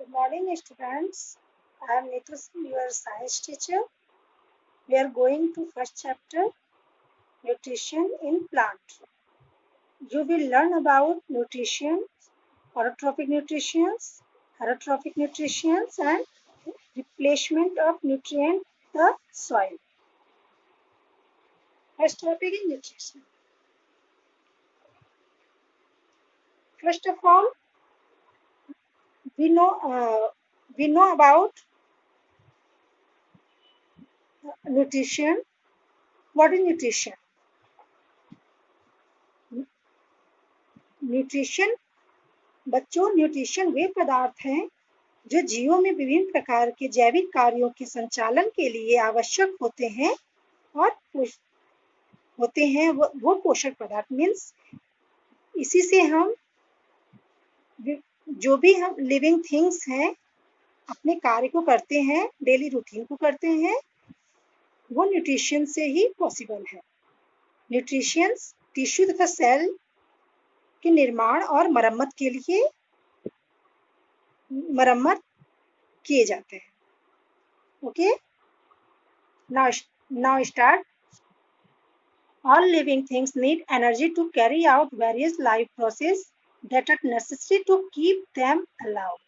Good morning, students. I am Neetu, your science teacher. We are going to first chapter, nutrition in plant. You will learn about nutrition, autotrophic nutrition, heterotrophic nutrition, and replacement of nutrient the soil. First topic is nutrition. First of all, we know about nutrition. What is nutrition? Nutrition बच्चों, nutrition वे पदार्थ हैं जो जीवों में विभिन्न प्रकार के जैविक कार्यों के संचालन के लिए आवश्यक होते हैं और वो पोषक पदार्थ मीन्स इसी से हम जो भी हम लिविंग थिंग्स हैं अपने कार्य को करते हैं, डेली रूटीन को करते हैं, वो न्यूट्रिशन से ही पॉसिबल है। न्यूट्रिशन टिश्यू तथा सेल के निर्माण और मरम्मत के लिए किए जाते हैं। Okay, now start. All living things need energy to carry out various life processes that are necessary to keep them alive.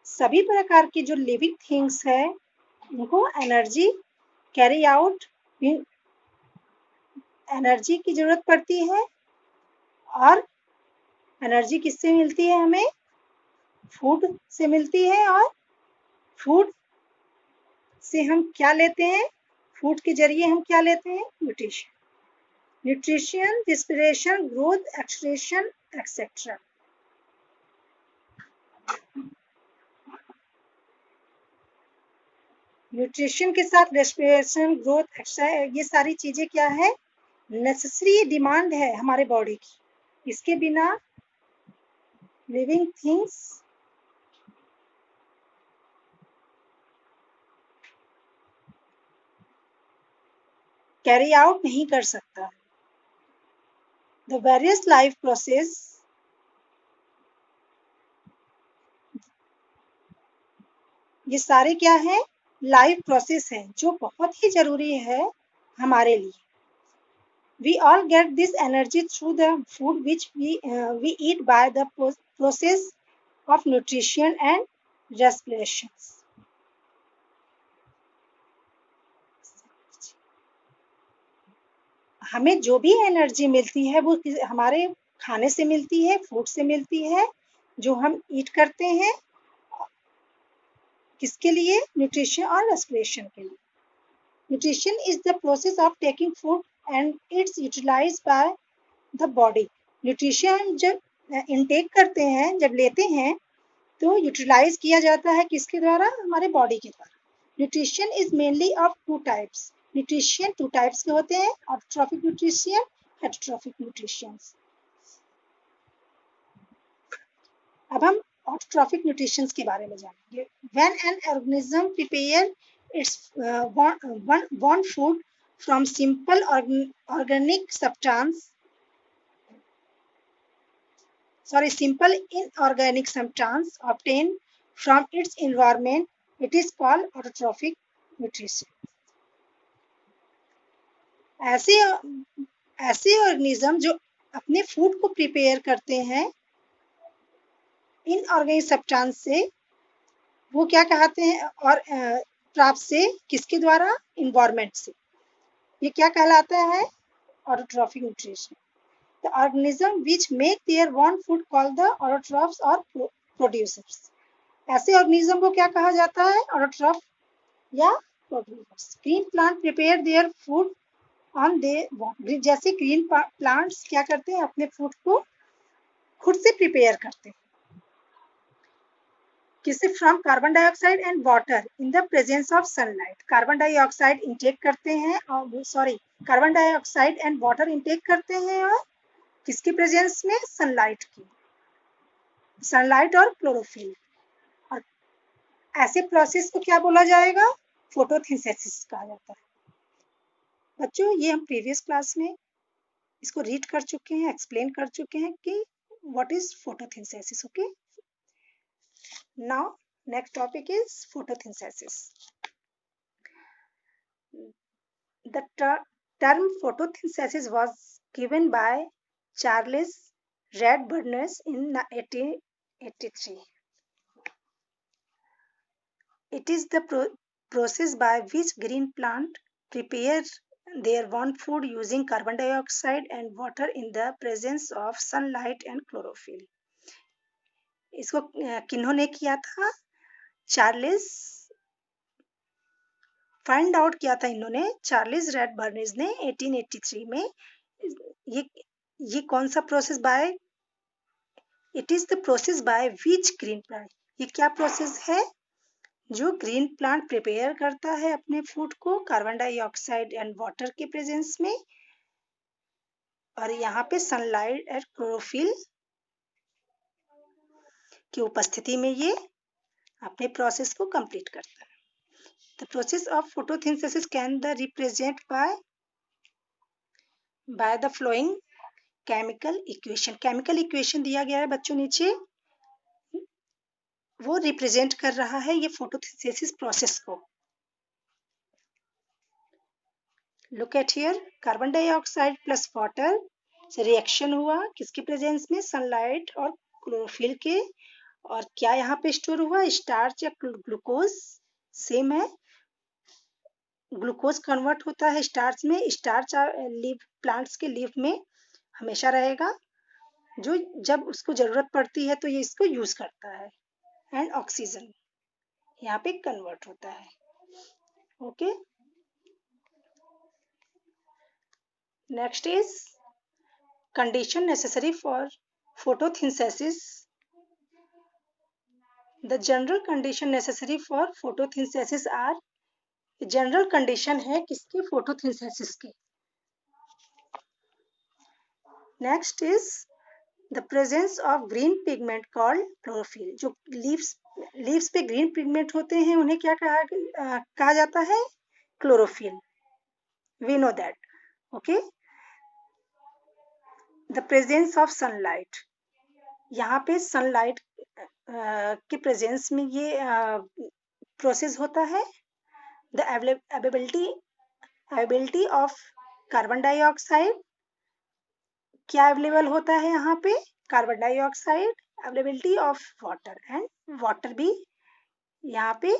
सभी प्रकार की जो लिविंग थिंग्स है उनको एनर्जी कैरी आउट एनर्जी की जरूरत पड़ती है। और एनर्जी किससे मिलती है? हमें फूड से मिलती है। और फूड से हम क्या लेते हैं? फूड के जरिए हम क्या लेते हैं? Nutrition, respiration, growth, excretion etcetera. Nutrition के साथ रेस्पिरेशन, ग्रोथ, एक्सक्रीशन, ये सारी चीजें क्या है? नेसेसरी डिमांड है हमारे बॉडी की। इसके बिना लिविंग थिंग्स कैरी आउट नहीं कर सकता। द वेरियस लाइफ प्रोसेस, ये सारे क्या है? लाइफ प्रोसेस है जो बहुत ही जरूरी है हमारे लिए। We all get this energy through the food which we eat by the process of nutrition and respiration. हमें जो भी एनर्जी मिलती है वो हमारे खाने से मिलती है, फूड से मिलती है, जो हम ईट करते हैं। किसके लिए? न्यूट्रिशन और रेस्पिरेशन के लिए। Nutrition is the process of taking food and it's utilized by the body. Nutrition जब इनटेक करते हैं, जब लेते हैं, तो यूटिलाइज किया जाता है किसके द्वारा? हमारे बॉडी के द्वारा। Nutrition is mainly of two types. Nutrition two types के होते हैं, ऑटोट्रॉफिक न्यूट्रिशन, हेटेरोट्रॉफिक न्यूट्रिशन। अब हम ऑटोट्रॉफिक न्यूट्रिशन के बारे में जानेंगे। When an organism prepare its one food from simple inorganic substance obtained from its environment, it is called autotrophic nutrition. ऐसे ऑर्गेनिज्म जो अपने फूड को प्रिपेयर करते हैं इनऑर्गेनिक सब्सटेंस से, वो क्या कहते हैं? और प्राप्त से किसके द्वारा? इन्वायरमेंट से। ये क्या कहलाता है? Autotrophic nutrition. The organism which make their own food called the autotrophs और प्रोड्यूसर्स। ऐसे ऑर्गेनिज्म को क्या कहा जाता है? ऑटोट्रॉफ या producers. Green plant prepare their food on they, जैसे ग्रीन प्लांट्स क्या करते हैं? अपने फूड को खुद से प्रिपेयर करते हैं। किससे? From carbon dioxide and water in the presence of sunlight. Carbon dioxide intake करते हैं carbon dioxide and water intake करते हैं, और किसके प्रेजेंस में? सनलाइट की। सनलाइट और क्लोरोफिल। और ऐसे प्रोसेस को क्या बोला जाएगा? फोटोसिंथेसिस कहा जाता है। बच्चों, ये हम प्रीवियस क्लास में इसको रीड कर चुके हैं, एक्सप्लेन कर चुके हैं कि what is photosynthesis. Okay, now next topic is photosynthesis. The term photosynthesis was given by Charles Radburners in 1883. It is the process by which green plant prepare their own food using carbon dioxide and water in the presence of sunlight and chlorophyll. इसको किन्होंने किया था? Charles find out किया था इन्होंने, Charles रैडबर्न्स ने 1883 में. ये कौन सा process by? It is the process by which green plant. ये क्या प्रोसेस है? जो ग्रीन प्लांट प्रिपेयर करता है अपने फूड को कार्बन डाइऑक्साइड एंड वाटर के प्रेजेंस में, और यहाँ पे सनलाइट और क्लोरोफिल की उपस्थिति में ये अपने प्रोसेस को कंप्लीट करता है. The process of photosynthesis can the represent by the flowing chemical equation. Chemical equation दिया गया है बच्चों नीचे, वो रिप्रेजेंट कर रहा है ये फोटोसिंथेसिस प्रोसेस को. Look at here, carbon dioxide plus water से रिएक्शन हुआ किसके प्रेजेंस में? सनलाइट और क्लोरोफिल के. और क्या यहाँ पे स्टोर हुआ? स्टार्च या ग्लूकोज. सेम है, ग्लूकोज कन्वर्ट होता है स्टार्च में. स्टार्च लीफ, प्लांट्स के लीफ में हमेशा रहेगा, जो जब उसको जरूरत पड़ती है तो ये इसको यूज करता है, एंड ऑक्सीजन यहाँ पे कन्वर्ट होता है. Okay, next is condition necessary for photosynthesis. The general condition necessary for photosynthesis are. General condition है किसके? फोटोसिंथेसिस के. Next is the presence of green pigment called chlorophyll. जो लीव्स पे ग्रीन पिगमेंट होते हैं उन्हें क्या कहा जाता है? Chlorophyll. We know that. Okay, the presence of sunlight. यहाँ पे सनलाइट के प्रेजेंस में ये प्रोसेस होता है. The availability of carbon dioxide. क्या अवेलेबल होता है यहाँ पे? Carbon dioxide. Availability of water, and water भी यहाँ पे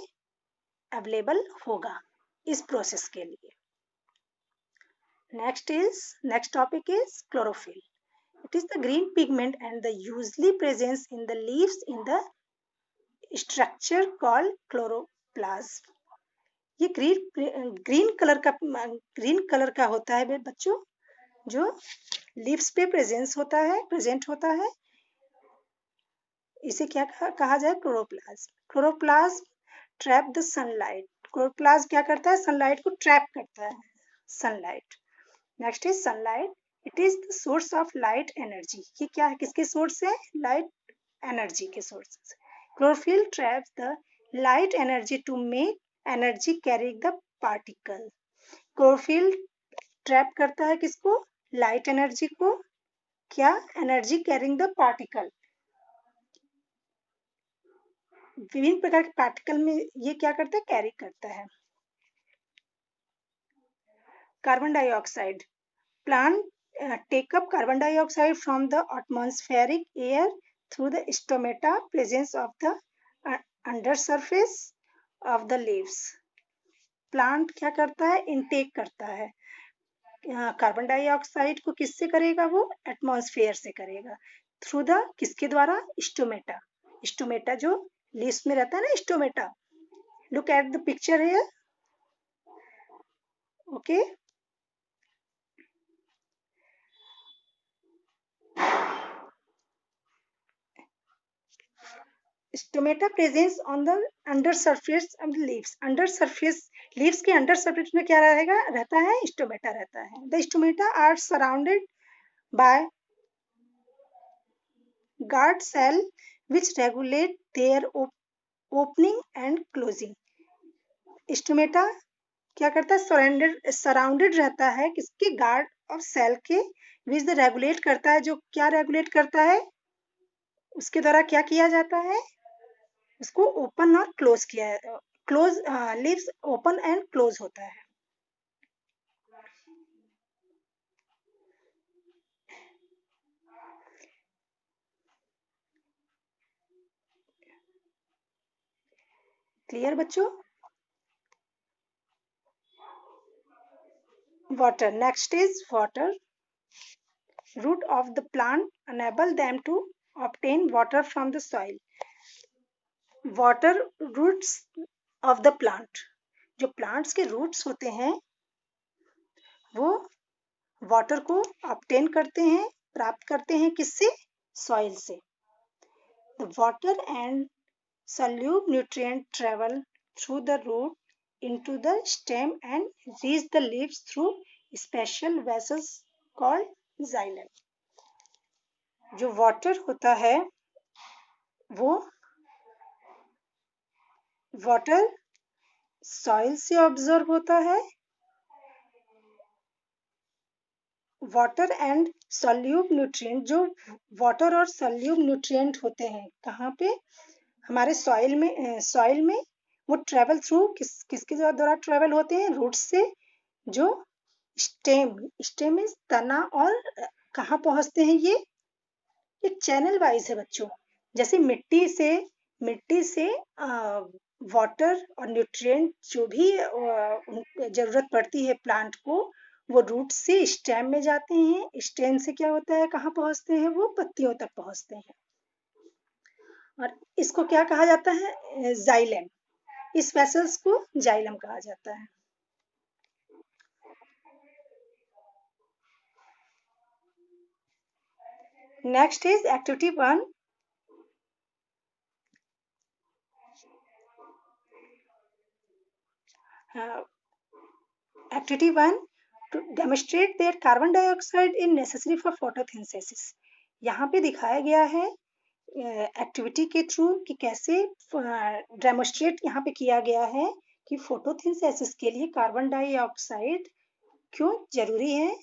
अवेलेबल होगा इस प्रोसेस के लिए. Next topic is chlorophyll. It is the green pigment and the usually presence in the leaves in the structure called chloroplasm. ये ग्रीन कलर का होता है बच्चों, जो लीव्स पे प्रेजेंट होता है. इसे क्या कहा जाए? Chloroplasm. Chloroplasm trap the sunlight. Chloroplasm क्या करता है? सनलाइट को ट्रैप करता है. Sunlight. Next is sunlight. It is the source of light energy. ये क्या है? किसके सोर्स है? लाइट एनर्जी के source. Chlorophyll traps the light energy to make energy carrying the particle. Chlorophyll trap करता है किसको? लाइट एनर्जी को. क्या? Energy carrying the particle. विभिन्न प्रकार के पार्टिकल में ये क्या करता है? कैरी करता है. Carbon dioxide. Plant take up carbon dioxide from the atmospheric air through the stomata, presence of the undersurface of the leaves. Plant क्या करता है? इनटेक करता है कार्बन डाइऑक्साइड को. किससे करेगा वो? एटमॉस्फेयर से करेगा. थ्रू द किसके द्वारा? स्टोमेटा. स्टोमेटा जो लीव्स में रहता है ना, stomata. Look at the picture here. Okay, stomata presence on the under surface of the leaves. Under surface, leaves के अंडर सरफेस में क्या रहता है? स्टोमेटा रहता है. The stomata are surrounded by guard cell which regulate their opening and closing. Stomata क्या करता है? सराउंडेड रहता है किसके? गार्ड ऑफ सेल के, विच द रेगुलेट करता है. जो क्या रेगुलेट करता है? उसके द्वारा क्या किया जाता है, उसको ओपन और क्लोज किया, close leaves open and close होता है। क्लियर बच्चों? Water, next is water. Root of the plant enable them to obtain water from the soil. Water roots of the plant, जो plants के roots होते हैं वो water को obtain करते हैं, प्राप्त करते हैं किससे? soil से। The water and solute nutrient travel through the root into the stem and reach the leaves through special vessels called xylem. जो water होता है वो वाटर सॉइल से ऑब्जर्व होता है। वाटर एंड सॉल्यूब न्यूट्रिएंट, जो वाटर और सॉल्यूब न्यूट्रिएंट होते हैं कहाँ पे? हमारे सॉइल में वो ट्रेवल थ्रू किसके द्वारा ट्रेवल होते हैं? रूट्स से, जो स्टेम में तना, और कहाँ पहुंचते हैं ये चैनल वाइज है बच्चों। जैसे मिट्टी से वाटर और न्यूट्रिएंट जो भी जरूरत पड़ती है प्लांट को, वो रूट से स्टेम में जाते हैं, स्टेम से क्या होता है, कहाँ पहुंचते हैं? वो पत्तियों तक पहुंचते हैं। और इसको क्या कहा जाता है? जाइलम। इस वेसल्स को जाइलम कहा जाता है। Next is activity 1। Activity 1, to demonstrate that carbon dioxide is necessary for photosynthesis. यहाँ पे दिखाया गया है एक्टिविटी के थ्रू कि कैसे डेमोस्ट्रेट यहाँ पे किया गया है कि फोटोसिंथेसिस के लिए कार्बन डाइऑक्साइड क्यों जरूरी है।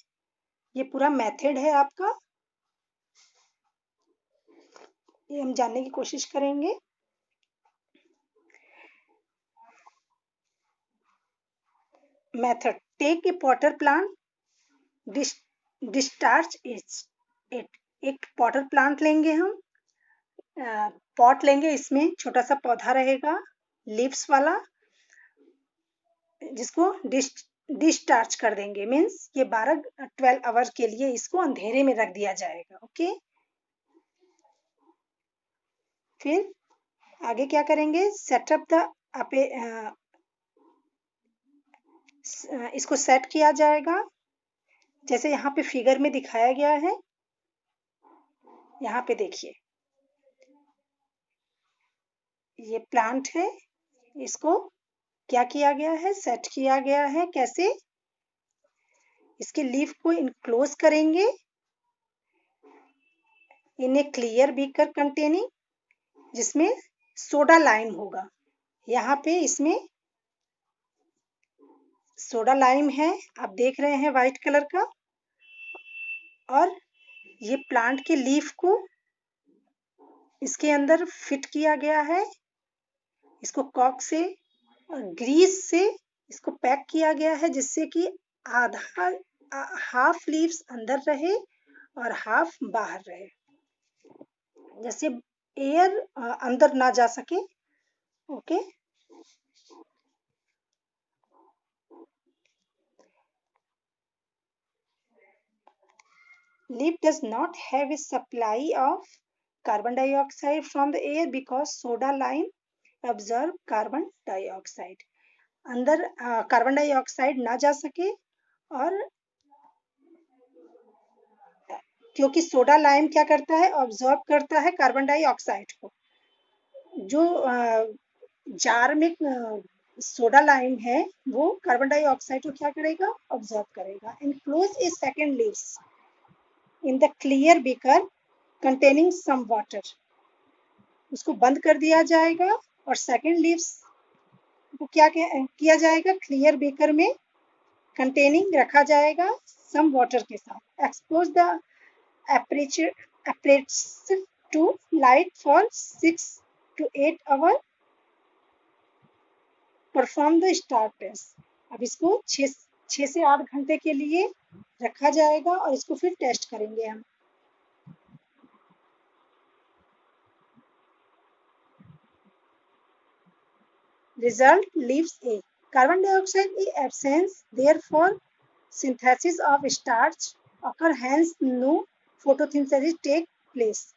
ये पूरा मेथड है आपका, ये हम जानने की कोशिश करेंगे। Method, take a potted plant, discharge it. एक पॉटर प्लांट लेंगे हम, पॉट लेंगे, इसमें छोटा सा पौधा रहेगा लीव्स वाला, जिसको डिस्चार्ज कर देंगे। मीन्स ये 12 आवर के लिए इसको अंधेरे में रख दिया जाएगा। ओके, फिर आगे क्या करेंगे? सेटअप द इसको सेट किया जाएगा, जैसे यहाँ पे फिगर में दिखाया गया है। यहाँ पे देखिए, ये प्लांट है, इसको क्या किया गया है? सेट किया गया है। कैसे? इसके लीफ को इनक्लोज करेंगे इन ए क्लियर बीकर कंटेनिंग, जिसमें सोडा लाइम होगा। यहाँ पे इसमें सोडा लाइम है, आप देख रहे हैं व्हाइट कलर का। और ये प्लांट के लीफ को इसके अंदर फिट किया गया है, इसको कॉक से और ग्रीस से इसको पैक किया गया है, जिससे कि आधा हाफ लीव्स अंदर रहे और हाफ बाहर रहे, जैसे एयर अंदर ना जा सके। Okay, leaf does not have a supply of carbon dioxide from the air because soda lime absorb carbon dioxide. अंदर कार्बन डाइऑक्साइड ना जा सके, और क्योंकि सोडा लाइम क्या करता है? ऑब्जॉर्ब करता है कार्बन डाइऑक्साइड को। जो जार में सोडा लाइम है वो कार्बन डाइऑक्साइड को क्या करेगा? ऑब्जॉर्ब करेगा। Enclose a second leaves in the clear beaker containing some water, उसको बंद कर दिया जाएगा और सेकंड लीव्स को क्या किया जाएगा? क्लियर बीकर में कंटेनिंग रखा जाएगा सम वाटर के साथ। Expose the apparatus to light for 6 to 8 hours. Perform the star test. अब इसको 6 से 8 घंटे के लिए रखा जाएगा और इसको फिर टेस्ट करेंगे हम. Result, leaves A. Carbon dioxide is absent, therefore synthesis of starch occur, hence no photosynthesis take place.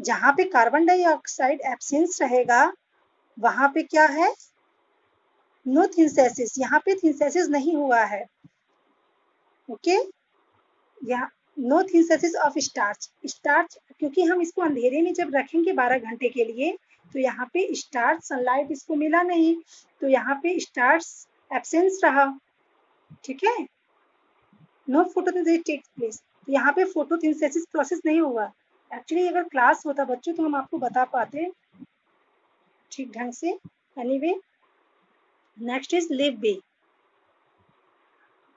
जहां पे कार्बन डाइऑक्साइड एब्सेंस रहेगा वहां पे क्या है, नो थिंथेसिस, यहाँ पे थिंथेसिस नहीं हुआ है. ओके, यहाँ नो थिंथेसिस ऑफ स्टार्च. स्टार्च क्योंकि हम इसको अंधेरे में जब रखेंगे 12 घंटे के लिए तो यहाँ पे स्टार्च सनलाइट इसको मिला नहीं, तो यहाँ पे स्टार्च एब्सेंस रहा. ठीक है, नो फोटोसिंथेसिस टेक्स प्लेस. तो यहाँ पे फोटोसिंथेसिस प्रोसेस नहीं हुआ. एक्चुअली अगर क्लास होता बच्चों तो हम आपको बता पाते ठीक ढंग से. Anyway, next is leaf B.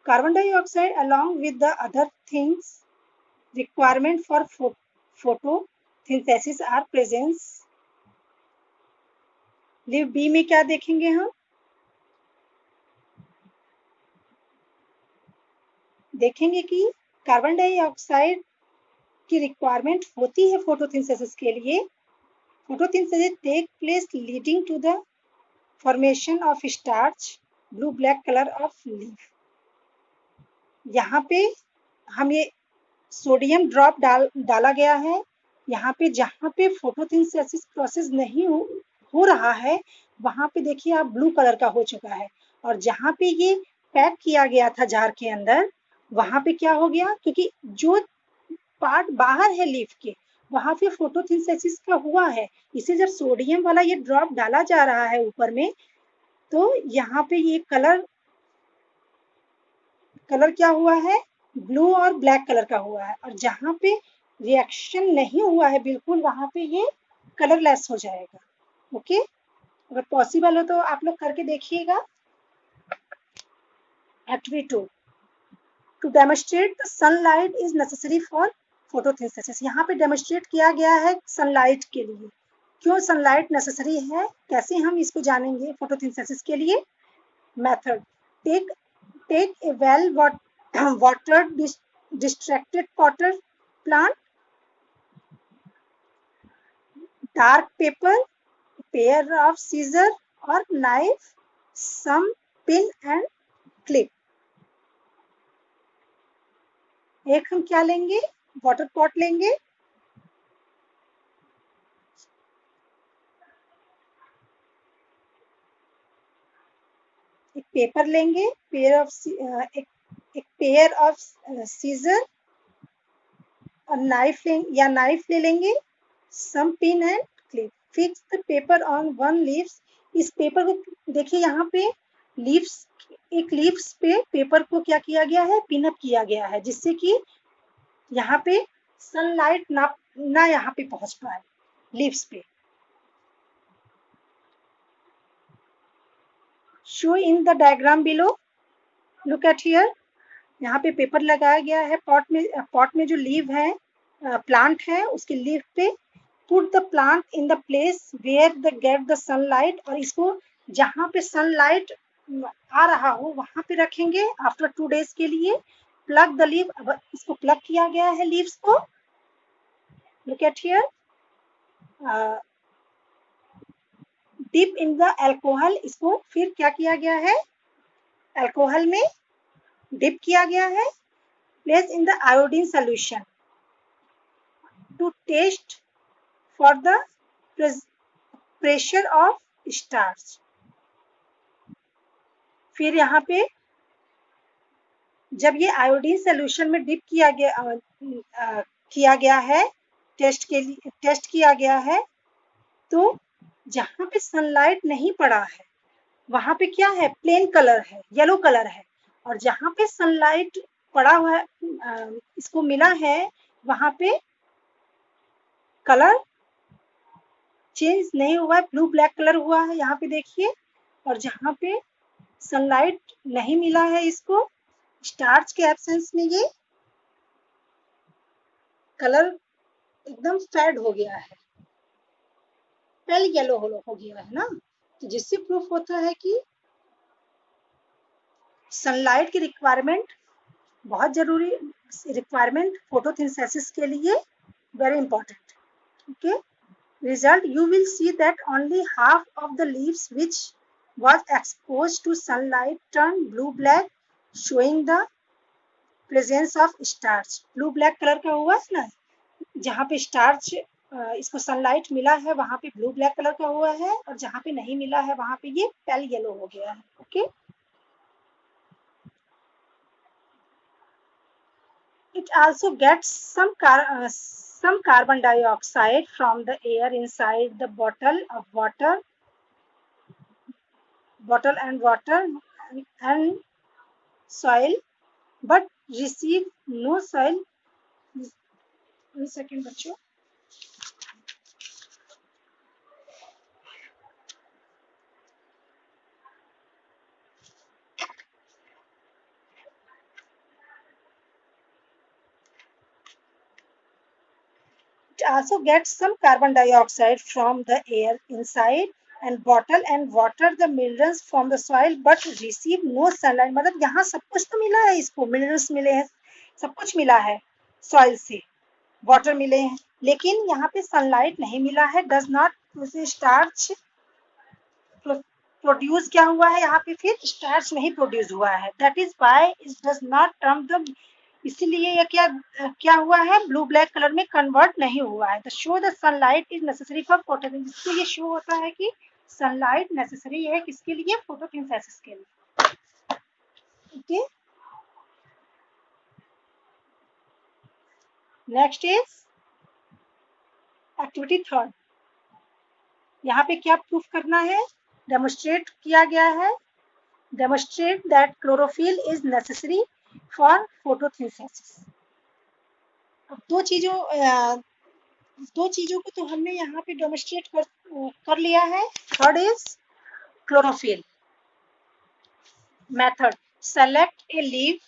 Carbon dioxide along with the other things requirement for photosynthesis are present. Leaf B में क्या देखेंगे हम, देखेंगे कि कार्बन डाइऑक्साइड की रिक्वायरमेंट होती है फोटोसिंथेसिस के लिए. Photosynthesis take place leading to the formation of starch, blue black colour of leaf. यहाँ पे हम ये सोडियम ड्रॉप डाला गया है. यहाँ पे जहाँ पे फोटोसिंथेसिस प्रोसेस नहीं हो रहा है वहां पे देखिए आप ब्लू कलर का हो चुका है, और जहाँ पे ये पैक किया गया था जार के अंदर वहां पे क्या हो गया, क्योंकि जो पार्ट बाहर है लीफ के वहां पे फोटोसिंथेसिस का हुआ है, इसे जब सोडियम वाला ये ड्रॉप डाला जा रहा है ऊपर में तो यहाँ पे ये कलर क्या हुआ है, ब्लू और ब्लैक कलर का हुआ है. और जहाँ पे रिएक्शन नहीं हुआ है बिल्कुल वहां पे ये कलरलेस हो जाएगा. ओके, अगर पॉसिबल हो तो आप लोग करके देखिएगा. Activity 2, to demonstrate the sunlight is necessary for photosynthesis. यहाँ पे डेमोन्स्ट्रेट किया गया है सनलाइट के लिए. क्यों सनलाइट नेसेसरी है, कैसे हम इसको जानेंगे फोटोसिंथेसिस के लिए. Method, take a well watered destarched potted plant, dark paper, pair of scissors or knife, some pin and clip. एक हम क्या लेंगे, वाटर पॉट लेंगे, एक पेपर लेंगे, एक पेयर ऑफ सीजर और नाइफ या नाइफ ले लेंगे, some pin and clip. Fix the paper on one leaves. इस पेपर को देखिए यहाँ पे लीव्स, एक लीव्स पे पेपर को क्या किया गया है, पिन अप किया गया है, जिससे कि यहाँ पे सनलाइट ना यहाँ पे पहुंच पाए लीव्स पे. Show in the diagram below. Look at here. यहाँ पे पेपर लगाया गया है पॉट में जो लीव है, प्लांट है, उसके लीव पे put the plant in the place where the get the sunlight. और इसको जहाँ पे सनलाइट आ रहा हो वहां पे रखेंगे आफ्टर 2 days के लिए. Pluck the leaf. अब इसको प्लग किया गया है लीव्स को. Look at here. Dip in the alcohol. इसको फिर क्या किया गया है, अल्कोहल में डिप किया गया है. Place in the iodine solution to test for the presence of starch. फिर यहाँ पे जब ये आयोडीन सोल्यूशन में डिप किया गया है, टेस्ट किया गया है, तो जहाँ पे सनलाइट नहीं पड़ा है वहां पे क्या है, प्लेन कलर है, येलो कलर है. और जहाँ पे सनलाइट पड़ा हुआ है, इसको मिला है, वहां पे कलर चेंज नहीं हुआ है, ब्लू ब्लैक कलर हुआ है यहाँ पे देखिए. और जहाँ पे सनलाइट नहीं मिला है इसको, स्टार्च के एब्सेंस में ये कलर एकदम फेड हो गया है, पेल येलो हो गया है ना। तो जिससे प्रूफ होता है कि सनलाइट की रिक्वायरमेंट बहुत जरूरी, रिक्वायरमेंट फोटोसिंथेसिस के लिए very important. Okay, result you will see that only half of the leaves which was exposed to sunlight turned blue black, showing the presence of starch। blue black colour का हुआ है ना, जहाँ पे starch इसको sunlight मिला है वहां पे ब्लू ब्लैक कलर का हुआ है, और जहाँ पे नहीं मिला है वहां पे ये पेल येलो हो गया है। Okay, it also gets some carbon dioxide from the air inside the bottle and water and soil, but receive no soil। 1 second बच्चों। It also gets some carbon dioxide from the air inside and bottle and water the minerals from the soil, but receive no sunlight। मतलब यहाँ सब कुछ तो मिला है, इसको minerals मिले हैं, सब कुछ मिला है सॉइल से, वाटर मिले हैं, लेकिन यहाँ पे सनलाइट नहीं मिला है। डज नॉट स्टार्च प्रोड्यूस क्या हुआ है यहाँ पे, फिर स्टार्च नहीं प्रोड्यूस हुआ है। That is why it does not turn the, इसीलिए ये क्या हुआ है, ब्लू ब्लैक कलर में कन्वर्ट नहीं हुआ है। The show the sunlight is necessary for photosynthesis, जिससे ये शो होता है कि सनलाइट नेसेसरी है किसके लिए, फोटोसिंथेसिस के लिए। Okay, next is activity third. यहाँ पे क्या प्रूफ करना है, डेमोन्स्ट्रेट किया गया है, demonstrate that chlorophyll is necessary for photosynthesis। अब दो चीजों को तो हमने यहाँ पे डेमोन्स्ट्रेट कर लिया है। Third is chlorophyll method. Select a leaf,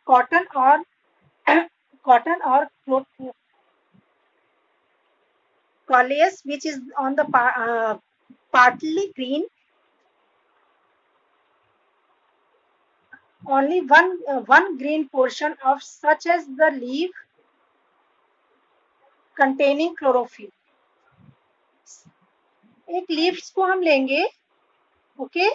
cotton और Qualis which is on the partly green, only one green portion of such as the leaf containing chlorophyll। एक लीव्स को हम लेंगे, ओके,